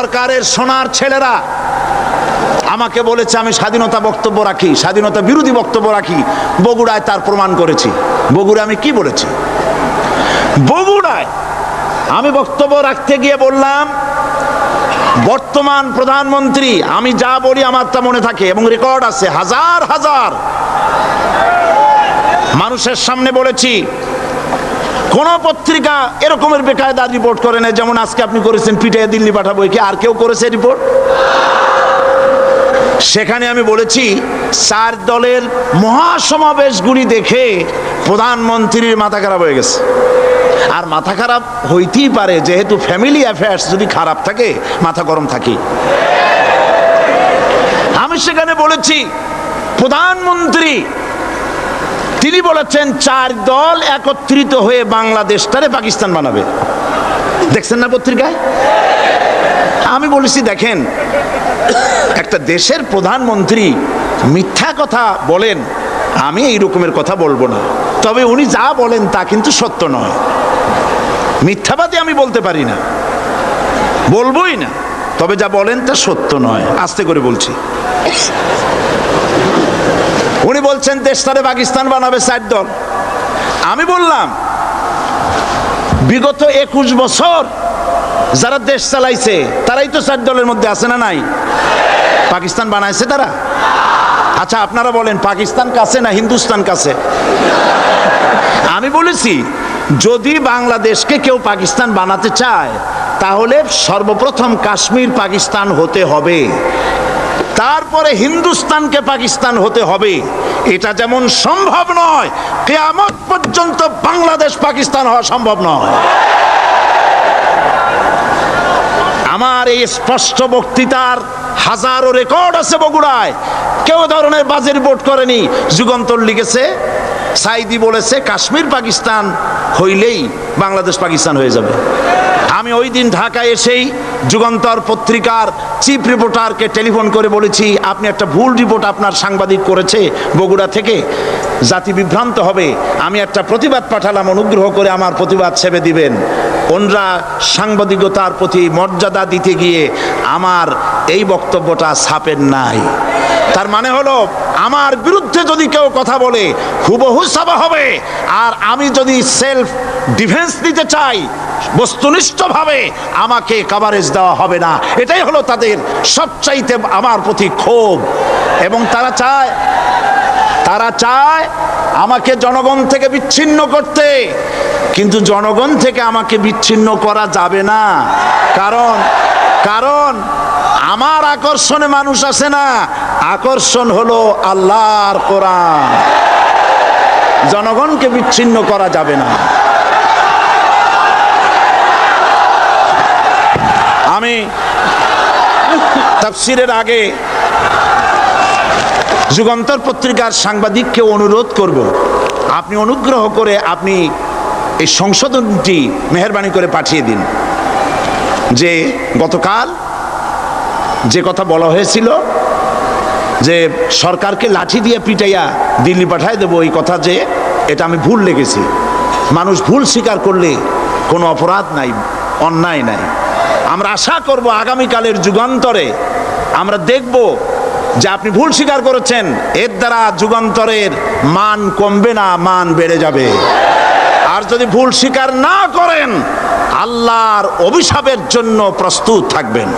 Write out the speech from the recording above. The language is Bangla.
সরকারের সোনার ছেলেরা আমাকে বলেছে আমি স্বাধীনতা বক্তব্য রাখি, স্বাধীনতা বিরোধী বক্তব্য রাখি। বগুড়ায় তার প্রমাণ করেছি। বগুড়ায় আমি কি বলেছি? বগুড়ায় আমি বক্তব্য রাখতে গিয়ে বললাম, বর্তমান প্রধানমন্ত্রী, আমি যা বলি আমার তা মনে থাকে এবং রেকর্ড আছে, হাজার হাজার মানুষের সামনে বলেছি। কোন পত্রিকা এরকমের বেকায়দা রিপোর্ট করে না যেমন আজকে আপনি করেছেন, পিটিয়ে দিল্লি পাঠাবো। কি আর কেউ করেছে রিপোর্ট? সেখানে আমি বলেছি 4 দলের মহাসমাবেশগুলি দেখে প্রধানমন্ত্রীর মাথা খারাপ হয়ে গেছে। আর মাথা খারাপ হইতেই পারে, যেহেতু ফ্যামিলি অ্যাফেয়ার্স যদি খারাপ থাকে মাথা গরম থাকে। আমি সেখানে বলেছি প্রধানমন্ত্রী তিনি বলেছেন 4 দল একত্রিত হয়ে বাংলাদেশটারে পাকিস্তান বানাবে। দেখছেন না পত্রিকায়? আমি বলেছি দেখেন, একটা দেশের প্রধানমন্ত্রী মিথ্যা কথা বলেন, আমি এই রকমের কথা বলবো না, তবে উনি যা বলেন তা কিন্তু সত্য নয়। মিথ্যাবাদী আমি বলতে পারি না, বলবোই না, তবে যা বলেন তা সত্য নয়। আস্তে করে বলছি। উনি বলছেন দেশটারে পাকিস্তান বানাবে 4 দল। আমি বললাম বিগত 21 বছর যারা দেশ চালাইছে তারাই তো 4 দলের মধ্যে আছে না নাই? পাকিস্তান বানাইছে তারা? আচ্ছা আপনারা বলেন পাকিস্তান কাছে না হিন্দুস্তান কাছে? আমি বলেছি যদি বাংলাদেশকে কেউ পাকিস্তান বানাতে চায় তাহলে সর্বপ্রথম কাশ্মীর পাকিস্তান হতে হবে, তারপরে হিন্দুস্তানকে পাকিস্তান হতে হবে। এটা যেমন সম্ভব নয়, কিয়ামত পর্যন্ত বাংলাদেশ পাকিস্তান হওয়া সম্ভব নয়। আমার এই স্পষ্ট বক্তৃতার হাজারো রেকর্ড আছে বগুড়ায়। কেউ ধরনের বাজে রিপোর্ট করেনি। যুগান্তর লিখেছে, সাইদি বলেছে কাশ্মীর পাকিস্তান হইলেই বাংলাদেশ পাকিস্তান হয়ে যাবে। আমি ওই দিন ঢাকায় এসেই যুগান্তর পত্রিকার চিফ রিপোর্টারকে টেলিফোন করে বলেছি, আপনি একটা ভুল রিপোর্ট আপনার সাংবাদিক করেছে বগুড়া থেকে, জাতি বিভ্রান্ত হবে। আমি একটা প্রতিবাদ পাঠালাম, অনুগ্রহ করে আমার প্রতিবাদ সেবে দিবেন। ওনরা সাংবাদিকতার প্রতি মর্যাদা দিতে গিয়ে আমার এই বক্তব্যটা ছাপেন নাই। তার মানে হলো আমার বিরুদ্ধে যদি কেউ কথা বলে হুবহু ছাপা হবে, আর আমি যদি সেলফ ডিফেন্স দিতে চাই বস্তুনিষ্ঠভাবে আমাকে কভারেজ দেওয়া হবে না। এটাই হলো তাদের সবচাইতে আমার প্রতি ক্ষোভ। এবং তারা চায় আমাকে জনগণ থেকে বিচ্ছিন্ন করতে, কিন্তু জনগণ থেকে আমাকে বিচ্ছিন্ন করা যাবে না। কারণ আমার আকর্ষণে মানুষ আসে না, আকর্ষণ হলো আল্লাহর কোরআন। জনগণকে বিচ্ছিন্ন করা যাবে না। আমি তাফসীরের আগে যুগান্তর পত্রিকার সাংবাদিককে অনুরোধ করব, আপনি অনুগ্রহ করে আপনি এই সংশোধনটি মেহেরবানি করে পাঠিয়ে দিন, যে গতকাল যে কথা বলা হয়েছিল যে সরকারকে লাঠি দিয়ে পিটাইয়া দিল্লি পাঠায় দেবো, এই কথা যে এটা আমি ভুল লিখেছি। মানুষ ভুল স্বীকার করলে কোনো অপরাধ নাই, অন্যায় নাই। আমরা আশা করব আগামীকালের যুগান্তরে আমরা দেখব যে আপনি ভুল স্বীকার করেছেন, এর দ্বারা যুগান্তরের মান কমবে না, মান বেড়ে যাবে। আর যদি ভুল স্বীকার না করেন আল্লাহর অভিশাপের জন্য প্রস্তুত থাকবেন।